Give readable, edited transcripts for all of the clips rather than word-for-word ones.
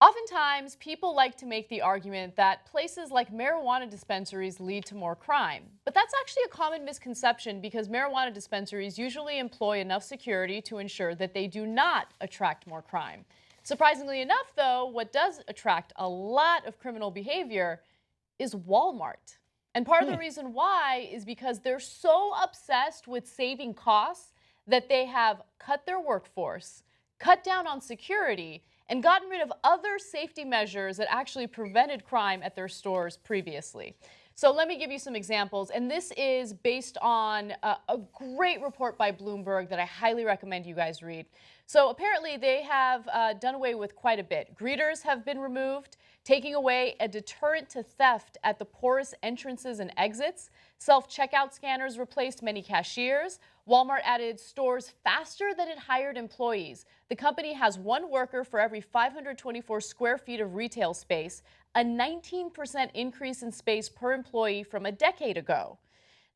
Oftentimes, people like to make the argument that places like marijuana dispensaries lead to more crime. But that's actually a common misconception because marijuana dispensaries usually employ enough security to ensure that they do not attract more crime. Surprisingly enough, though, what does attract a lot of criminal behavior is Walmart. And part of the reason why is because they're so obsessed with saving costs that they have cut their workforce, cut down on security, and gotten rid of other safety measures that actually prevented crime at their stores previously. So let me give you some examples, and this is based on a great report by Bloomberg that I highly recommend you guys read. So apparently they have done away with quite a bit. Greeters have been removed, taking away a deterrent to theft at the poorest entrances and exits. Self-checkout scanners replaced many cashiers. Walmart added stores faster than it hired employees. The company has one worker for every 524 square feet of retail space, a 19% increase in space per employee from a decade ago.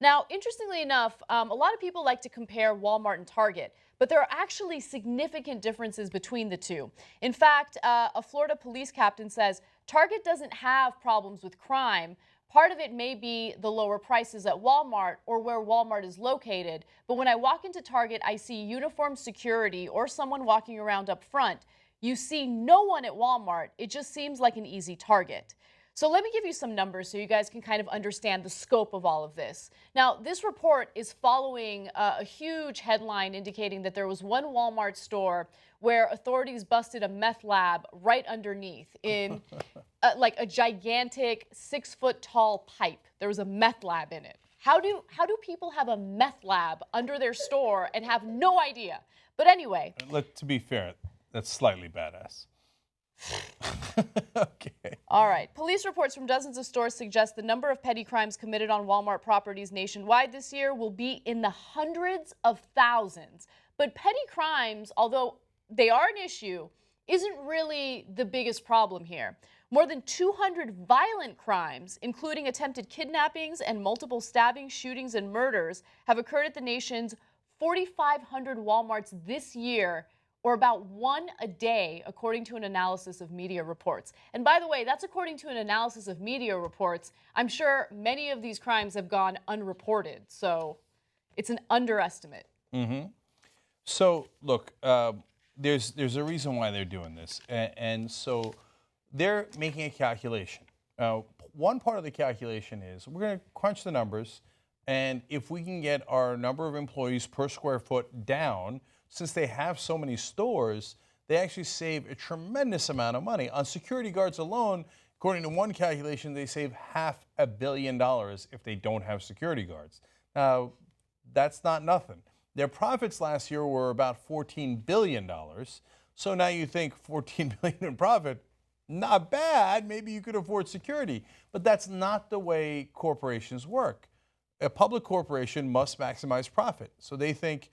Now, interestingly enough, a lot of people like to compare Walmart and Target, but there are actually significant differences between the two. In fact, a Florida police captain says Target doesn't have problems with crime. Part of it may be the lower prices at Walmart or where Walmart is located. But when I walk into Target, I see uniformed security or someone walking around up front. You see no one at Walmart. It just seems like an easy target. So let me give you some numbers so you guys can kind of understand the scope of all of this. Now, this report is following a huge headline indicating that there was one Walmart store where authorities busted a meth lab right underneath in like a gigantic 6-foot-tall pipe. There was a meth lab in it. How do people have a meth lab under their store and have no idea? But anyway. To be fair, that's slightly badass. Okay. All right. Police reports from dozens of stores suggest the number of petty crimes committed on Walmart properties nationwide this year will be in the hundreds of thousands. But petty crimes, although they are an issue, isn't really the biggest problem here. More than 200 violent crimes, including attempted kidnappings and multiple stabbings, shootings, and murders, have occurred at the nation's 4,500 Walmarts this year, or about one a day, according to an analysis of media reports. And by the way, that's according to an analysis of media reports. I'm sure many of these crimes have gone unreported, so it's an underestimate. So, look, there's a reason why they're doing this. And so they're making a calculation. One part of the calculation is we're going to crunch the numbers, and if we can get our number of employees per square foot down, since they have so many stores, they actually save a tremendous amount of money. On security guards alone, according to one calculation, they save $500 million if they don't have security guards. Now, that's not nothing. Their profits last year were about $14 billion. So now you think $14 billion in profit, not bad. Maybe you could afford security. But that's not the way corporations work. A public corporation must maximize profit. So they think,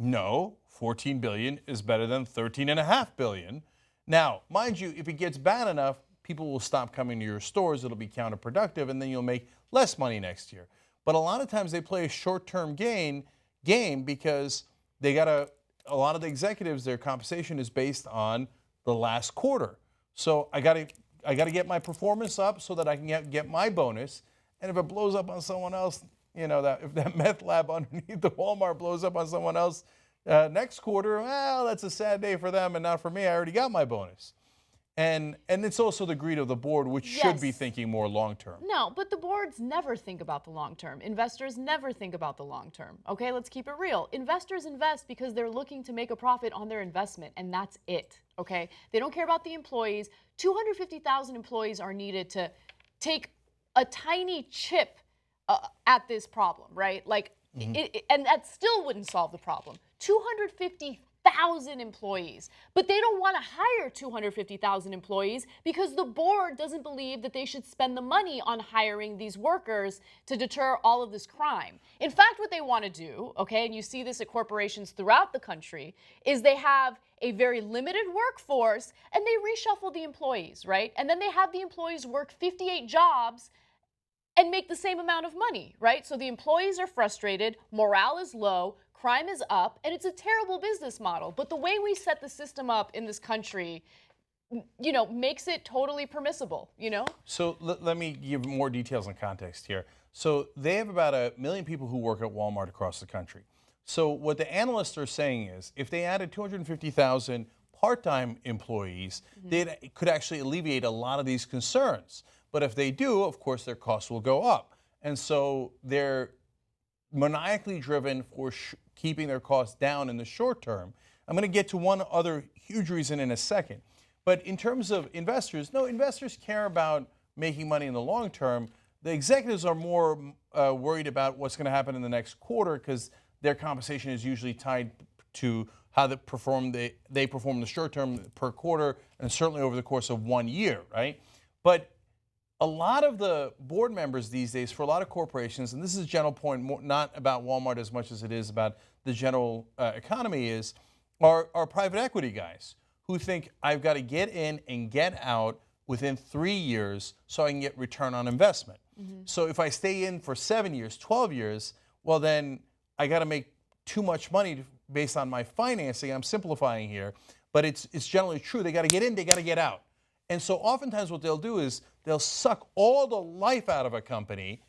no, $14 billion is better than $13.5 billion. Now, mind you, if it gets bad enough, people will stop coming to your stores. It'll be counterproductive, and then you'll make less money next year. But a lot of times they play a short-term game because they got a lot of the executives, their compensation is based on the last quarter. So I got to get my performance up so that I can get my bonus. And if it blows up on someone else, you know, that if that meth lab underneath the Walmart blows up on someone else next quarter, well, that's a sad day for them and not for me. I already got my bonus. And it's also the greed of the board, which should be thinking more long term. No, but the boards never think about the long term. Investors never think about the long term. Okay, let's keep it real. Investors invest because they're looking to make a profit on their investment, and that's it. Okay, they don't care about the employees. 250,000 employees are needed to take a tiny chip at this problem, right? Like, and that still wouldn't solve the problem. 250,000 employees, but they don't want to hire 250,000 employees because the board doesn't believe that they should spend the money on hiring these workers to deter all of this crime. In fact, what they want to do, okay, and you see this at corporations throughout the country, is they have a very limited workforce and they reshuffle the employees, right? And then they have the employees work 58 jobs and make the same amount of money, right? So the employees are frustrated, morale is low, crime is up, and it's a terrible business model. But the way we set the system up in this country makes it totally permissible, So let me give more details and context here. So they have about 1 million people who work at Walmart across the country. So what the analysts are saying is if they added 250,000 part-time employees, they could actually alleviate a lot of these concerns. But if they do, of course, their costs will go up. And so they're maniacally driven for keeping their costs down in the short term. I'm going to get to one other huge reason in a second. But in terms of investors, no, investors care about making money in the long term. The executives are more worried about what's going to happen in the next quarter because their compensation is usually tied to how they perform in the short term per quarter and certainly over the course of 1 year, right? But a lot of the board members these days for a lot of corporations, and this is a general point, not about Walmart as much as it is about the general economy, are private equity guys who think I've got to get in and get out within 3 years so I can get return on investment. So if I stay in for 7 years, 12 years, well then I got to make too much money based on my financing. I'm simplifying here, but it's generally true. They got to get in, they got to get out. And so oftentimes what they'll do is they'll suck all the life out of a company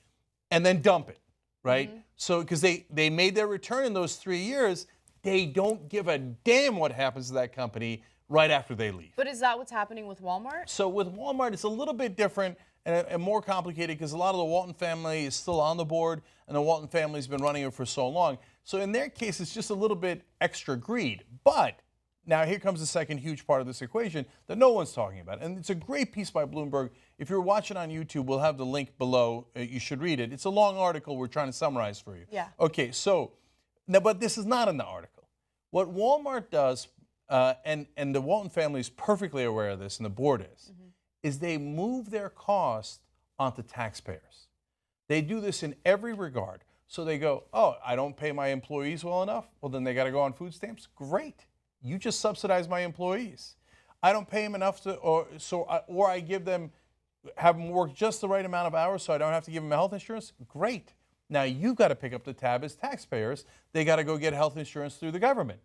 and then dump it, right? So because they made their return in those 3 years, they don't give a damn what happens to that company right after they leave. But is that what's happening with Walmart? So with Walmart, it's a little bit different and more complicated because a lot of the Walton family is still on the board and the Walton family's been running it for so long. So in their case, it's just a little bit extra greed. But now here comes the second huge part of this equation that no one's talking about. And it's a great piece by Bloomberg. If you're watching on YouTube, we'll have the link below. You should read it. It's a long article we're trying to summarize for you. Yeah. Okay, so, now, but this is not in the article. What Walmart does, and the Walton family is perfectly aware of this, and the board is they move their cost onto taxpayers. They do this in every regard. So they go, oh, I don't pay my employees well enough? Well, then they got to go on food stamps? Great. You just subsidize my employees. I don't pay them enough or I have them work just the right amount of hours so I don't have to give them health insurance? Great. Now you've got to pick up the tab as taxpayers. They got to go get health insurance through the government.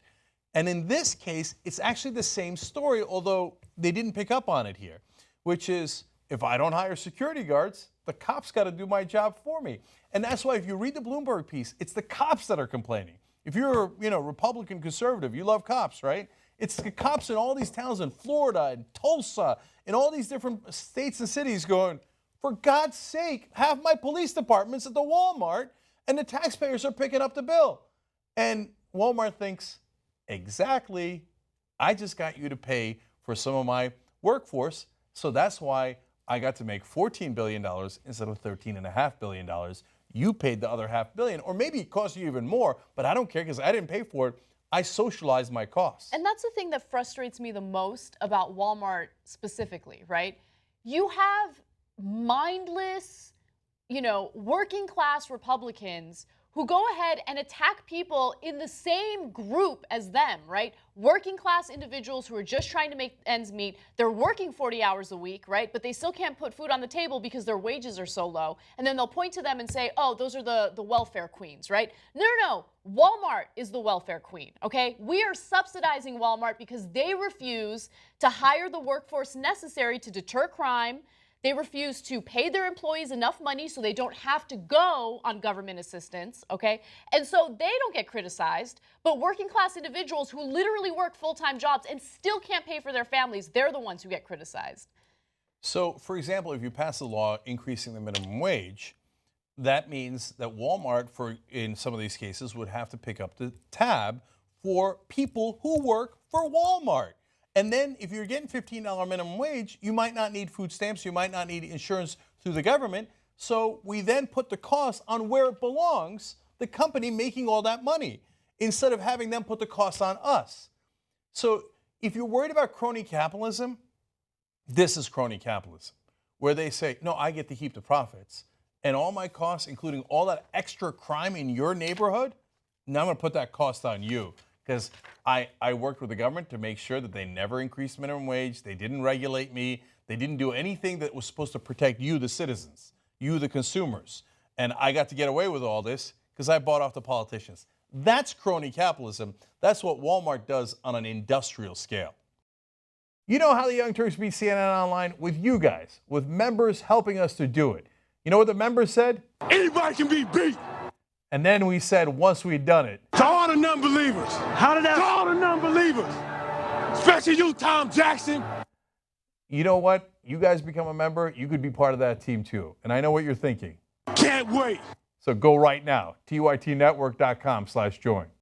And in this case, it's actually the same story, although they didn't pick up on it here, which is if I don't hire security guards, the cops got to do my job for me. And that's why if you read the Bloomberg piece, it's the cops that are complaining. If you're a Republican conservative, you love cops, right? It's the cops in all these towns in Florida and Tulsa and all these different states and cities going, for God's sake, have my police departments at the Walmart and the taxpayers are picking up the bill. And Walmart thinks, exactly, I just got you to pay for some of my workforce, so that's why I got to make $14 billion instead of $13.5 billion. You paid the other $500 million, or maybe it cost you even more, but I don't care because I didn't pay for it. I socialized my costs. And that's the thing that frustrates me the most about Walmart specifically, right? You have mindless, working class Republicans who go ahead and attack people in the same group as them, right? Working class individuals who are just trying to make ends meet. They're working 40 hours a week, right? But they still can't put food on the table because their wages are so low. And then they'll point to them and say, oh, those are the welfare queens, right? No. Walmart is the welfare queen, okay? We are subsidizing Walmart because they refuse to hire the workforce necessary to deter crime. They refuse to pay their employees enough money so they don't have to go on government assistance, okay? And so they don't get criticized, but working class individuals who literally work full-time jobs and still can't pay for their families, they're the ones who get criticized. So, for example, if you pass a law increasing the minimum wage, that means that Walmart, in some of these cases, would have to pick up the tab for people who work for Walmart. And then if you're getting $15 minimum wage, you might not need food stamps, you might not need insurance through the government. So we then put the cost on where it belongs, the company making all that money, instead of having them put the cost on us. So if you're worried about crony capitalism, this is crony capitalism, where they say, no, I get to keep the profits. And all my costs, including all that extra crime in your neighborhood, now I'm going to put that cost on you. Because I worked with the government to make sure that they never increased minimum wage, they didn't regulate me, they didn't do anything that was supposed to protect you, the citizens, you, the consumers. And I got to get away with all this because I bought off the politicians. That's crony capitalism. That's what Walmart does on an industrial scale. You know how the Young Turks beat CNN online? With you guys, with members helping us to do it. You know what the members said? Anybody can be beat. And then we said, once we'd done it. To all the non-believers. How did that? To all the non-believers. Especially you, Tom Jackson. You know what? You guys become a member, you could be part of that team too. And I know what you're thinking. Can't wait. So go right now, tytnetwork.com/join.